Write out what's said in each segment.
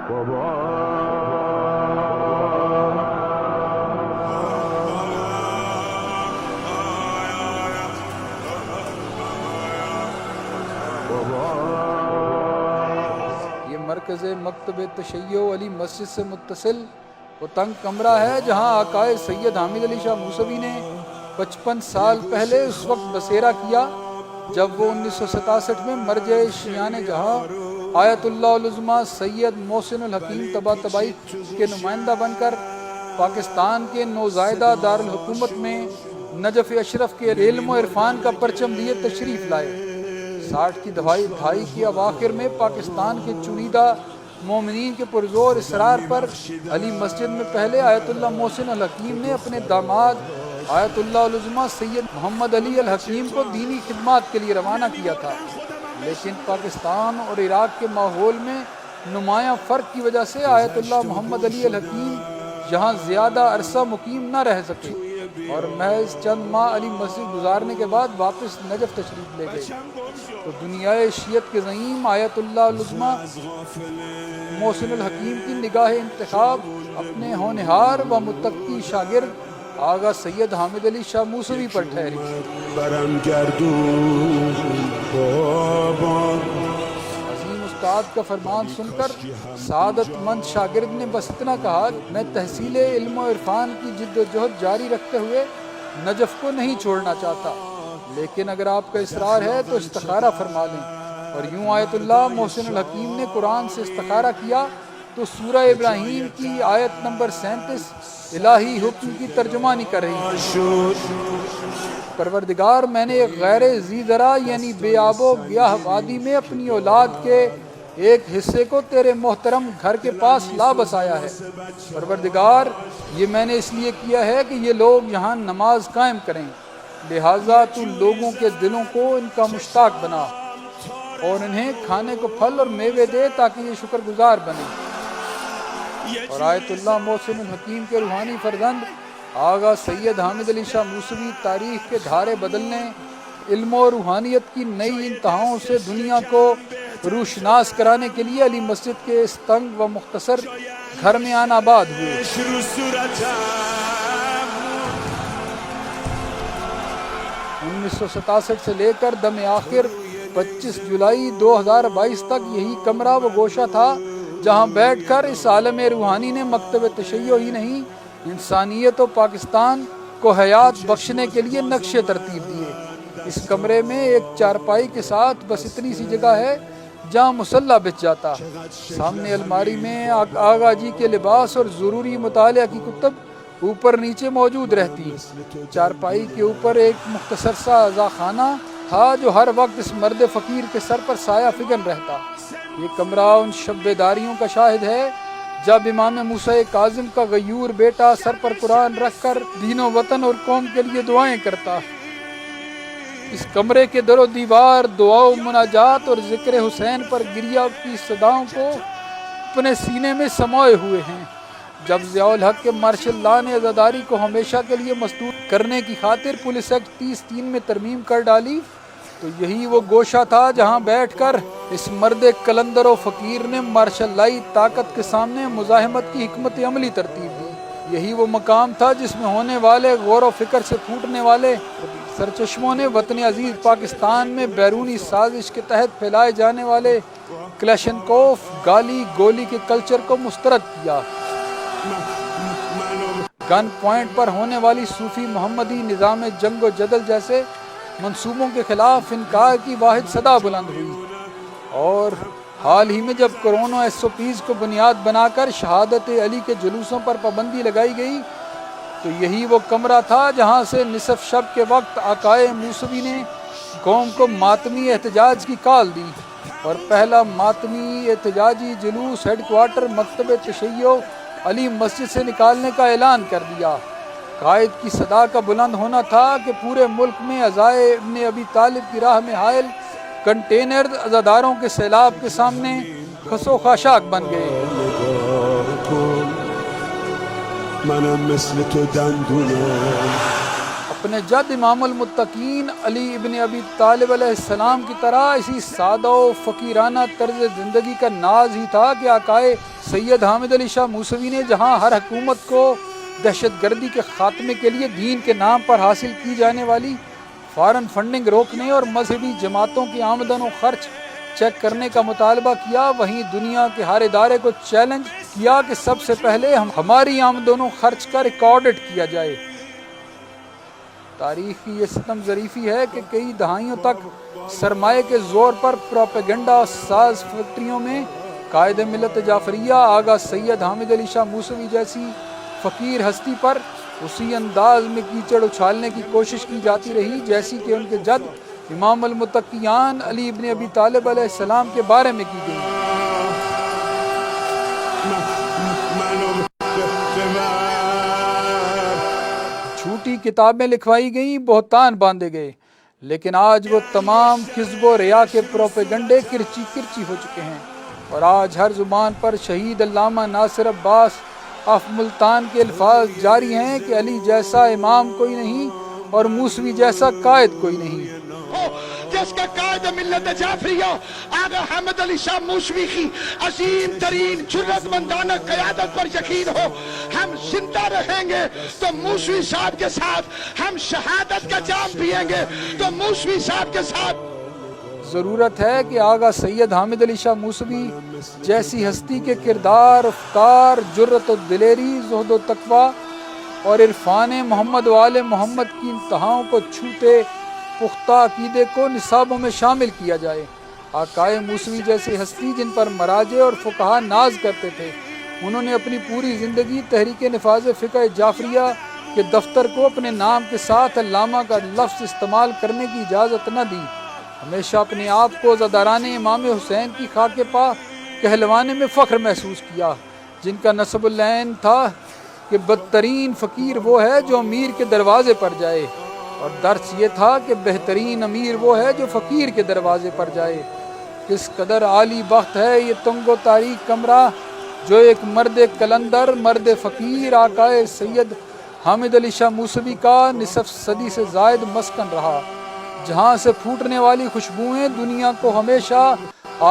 یہ مرکز مکتب تشیع علی مسجد سے متصل وہ تنگ کمرہ ہے جہاں آقائے سید حامد علی شاہ موسوی نے 55 سال پہلے اس وقت بسیرا کیا جب وہ 1967 میں مرجع شیعان جہاں آیت اللہ العظمیٰ سید محسن الحکیم طباطبائی کے نمائندہ بن کر پاکستان کے نوزائیدہ دارالحکومت میں نجف اشرف کے علم و عرفان کا پرچم لیے تشریف لائے۔ 60 کی دہائی کے اواخر میں پاکستان کے چنیدہ مومنین کے پرزور اصرار پر علی مسجد میں پہلے آیت اللہ محسن الحکیم نے اپنے داماد آیت اللہ العظمیٰ سید محمد علی الحکیم کو دینی خدمات کے لیے روانہ کیا تھا، لیکن پاکستان اور عراق کے ماحول میں نمایاں فرق کی وجہ سے آیت اللہ محمد علی الحکیم یہاں زیادہ عرصہ مقیم نہ رہ سکے اور محض چند ماہ علی مسجد گزارنے کے بعد واپس نجف تشریف لے گئے تو دنیائے شیعت کے زعیم آیت اللہ العظمیٰ محسن الحکیم کی نگاہ انتخاب اپنے ہونہار و متقی شاگرد آغا سید حامد علی شاہ موسوی پر ٹھہری۔ عظیم استاد کا فرمان سن کر سعادت مند شاگرد نے بس اتنا کہا، میں تحصیل علم و عرفان کی جد و جہد جاری رکھتے ہوئے نجف کو نہیں چھوڑنا چاہتا، لیکن اگر آپ کا اصرار ہے تو استخارہ فرما لیں۔ اور یوں آیت اللہ محسن الحکیم نے قرآن سے استخارہ کیا تو سورہ ابراہیم کی آیت نمبر 37 الہی حکم کی ترجمانی کر رہی ہے۔ پروردگار، میں نے ایک غیر ذی ذرا یعنی بے آب و گیاہ وادی میں اپنی اولاد کے ایک حصے کو تیرے محترم گھر کے پاس لا بسایا ہے۔ پروردگار، یہ میں نے اس لیے کیا ہے کہ یہ لوگ یہاں نماز قائم کریں، لہٰذا تو لوگوں کے دلوں کو ان کا مشتاق بنا اور انہیں کھانے کو پھل اور میوے دے تاکہ یہ شکر گزار بنے۔ اور آیت اللہ محسن الحکیم کے روحانی فرزند آغا سید حامد علی شاہ موسوی تاریخ کے دھارے بدلنے، علم و روحانیت کی نئی انتہاؤں سے دنیا کو روشناس کرانے کے لیے علی مسجد کے اس تنگ و مختصر گھر میں آن آباد ہوئے۔ 1967 سے لے کر دم آخر 25 جولائی 2022 تک یہی کمرہ و گوشہ تھا جہاں بیٹھ کر اس عالم روحانی نے مکتب تشیع ہی نہیں، انسانیت و پاکستان کو حیات بخشنے کے لیے نقشے ترتیب دیے۔ اس کمرے میں ایک چارپائی کے ساتھ بس اتنی سی جگہ ہے جہاں مصلی بچھ جاتا، سامنے الماری میں آغا جی کے لباس اور ضروری مطالعہ کی کتب اوپر نیچے موجود رہتی۔ چارپائی کے اوپر ایک مختصر سا اعضاء خانہ تھا جو ہر وقت اس مرد فقیر کے سر پر سایہ فگن رہتا۔ یہ کمرہ ان شب بیداریوں کا شاہد ہے جب امام موسیٰ کاظم کا غیور بیٹا سر پر قرآن رکھ کر دین و وطن اور قوم کے لیے دعائیں کرتا۔ اس کمرے کے در و دیوار دعا و مناجات اور ذکر حسین پر گریہ کی صداؤں کو اپنے سینے میں سموئے ہوئے ہیں۔ جب ضیاء الحق کے مارشل لا نے عزاداری کو ہمیشہ کے لیے مسدود کرنے کی خاطر پولیس ایکٹ 30(3) میں ترمیم کر ڈالی تو یہی وہ گوشہ تھا جہاں بیٹھ کر اس مرد کلندر و فقیر نے مارشل لائی طاقت کے سامنے مزاحمت کی حکمت عملی ترتیب دی۔ یہی وہ مقام تھا جس میں ہونے والے غور و فکر سے پھوٹنے والے سرچشموں نے وطن عزیز پاکستان میں بیرونی سازش کے تحت پھیلائے جانے والے کلیشنکوف گالی گولی کے کلچر کو مسترد کیا۔ گن پوائنٹ پر ہونے والی صوفی محمدی نظام جنگ و جدل جیسے منصوبوں کے خلاف انکار کی واحد صدا بلند ہوئی، اور حال ہی میں جب کورونا SOPs کو بنیاد بنا کر شہادت علی کے جلوسوں پر پابندی لگائی گئی تو یہی وہ کمرہ تھا جہاں سے نصف شب کے وقت آقائے موسوی نے قوم کو ماتمی احتجاج کی کال دی اور پہلا ماتمی احتجاجی جلوس ہیڈ کوارٹر مکتب تشیع علی مسجد سے نکالنے کا اعلان کر دیا۔ قائد کی صدا کا بلند ہونا تھا کہ پورے ملک میں عزائے ابن ابی طالب کی راہ میں حائل کنٹینر عزاداروں کے سیلاب کے سامنے خسو خاشاک بن گئے۔ اپنے جد امام المتقین علی ابن ابی طالب علیہ السلام کی طرح اسی سادہ و فقیرانہ طرز زندگی کا ناز ہی تھا کہ آقائے سید حامد علی شاہ موسوی نے جہاں ہر حکومت کو دہشت گردی کے خاتمے کے لیے دین کے نام پر حاصل کی جانے والی فارن فنڈنگ روکنے اور مذہبی جماعتوں کی آمدن و خرچ چیک کرنے کا مطالبہ کیا، وہیں دنیا کے ہر ادارے کو چیلنج کیا کہ سب سے پہلے ہماری آمدن و خرچ کا ریکارڈ کیا جائے۔ تاریخ کی یہ ستم ظریفی ہے کہ کئی دہائیوں تک سرمایہ کے زور پر پروپیگنڈا ساز فیکٹریوں میں قائد ملت جعفریہ آغا سید حامد علی شاہ موسوی جیسی فقیر ہستی پر اسی انداز میں کیچڑ اچھالنے کی کوشش کی جاتی رہی جیسی کہ ان کے جد امام المتقیان علی ابن ابی طالب علیہ السلام کے بارے میں کی گئی۔ جھوٹی کتابیں لکھوائی گئیں، بہتان باندھے گئے، لیکن آج وہ تمام کذب و ریا کے پروپیگنڈے کرچی کرچی ہو چکے ہیں، اور آج ہر زبان پر شہید علامہ ناصر عباس آف ملتان کے الفاظ جاری ہیں کہ علی جیسا امام کوئی نہیں اور موسوی جیسا قائد کوئی نہیں۔ جس کا قائد ملت جعفریہ آغا حامد علی شاہ موسوی کی عظیم ترین جرأت مندانہ قیادت پر یقین ہو، ہم زندہ رہیں گے تو موسوی صاحب کے ساتھ، ہم شہادت کا جام پیئیں گے تو موسوی صاحب کے ساتھ۔ ضرورت ہے کہ آغا سید حامد علی شاہ موسوی جیسی ہستی کے کردار، افکار، جرأت و دلیری، زہد و تقوی اور عرفان محمد و آل محمد کی انتہاؤں کو چھوتے پختہ عقیدے کو نصابوں میں شامل کیا جائے۔ آقائے موسوی جیسی ہستی جن پر مراجع اور فقہا ناز کرتے تھے، انہوں نے اپنی پوری زندگی تحریک نفاذ فقہ جعفریہ کے دفتر کو اپنے نام کے ساتھ علامہ کا لفظ استعمال کرنے کی اجازت نہ دی۔ ہمیشہ اپنے آپ کو زاداران امام حسین کی خاک پا کہلوانے میں فخر محسوس کیا، جن کا نسب العین تھا کہ بدترین فقیر وہ ہے جو امیر کے دروازے پر جائے، اور درس یہ تھا کہ بہترین امیر وہ ہے جو فقیر کے دروازے پر جائے۔ کس قدر عالی بخت ہے یہ تنگ و تاریک کمرہ جو ایک مرد کلندر، مرد فقیر آقائے سید حامد علی شاہ موسوی کا نصف صدی سے زائد مسکن رہا، جہاں سے پھوٹنے والی خوشبوئیں دنیا کو ہمیشہ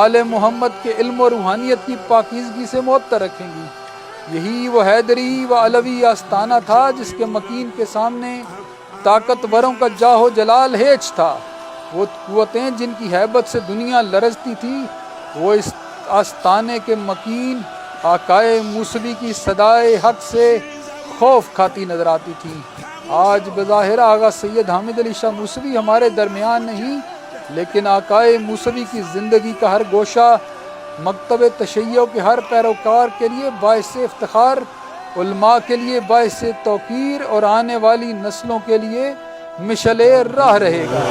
آل محمد کے علم و روحانیت کی پاکیزگی سے معطر رکھیں گی۔ یہی وہ حیدری و علوی آستانہ تھا جس کے مکین کے سامنے طاقتوروں کا جاہ و جلال ہیچ تھا۔ وہ قوتیں جن کی ہیبت سے دنیا لرزتی تھی، وہ اس آستانے کے مکین آقائے موسوی کی صدائے حق سے خوف کھاتی نظر آتی تھی۔ آج بظاہر آغا سید حامد علی شاہ موسوی ہمارے درمیان نہیں، لیکن آقائے موسوی کی زندگی کا ہر گوشہ مکتب تشیع کے ہر پیروکار کے لیے باعث افتخار، علماء کے لیے باعث توقیر اور آنے والی نسلوں کے لیے مشعل راہ رہے گا۔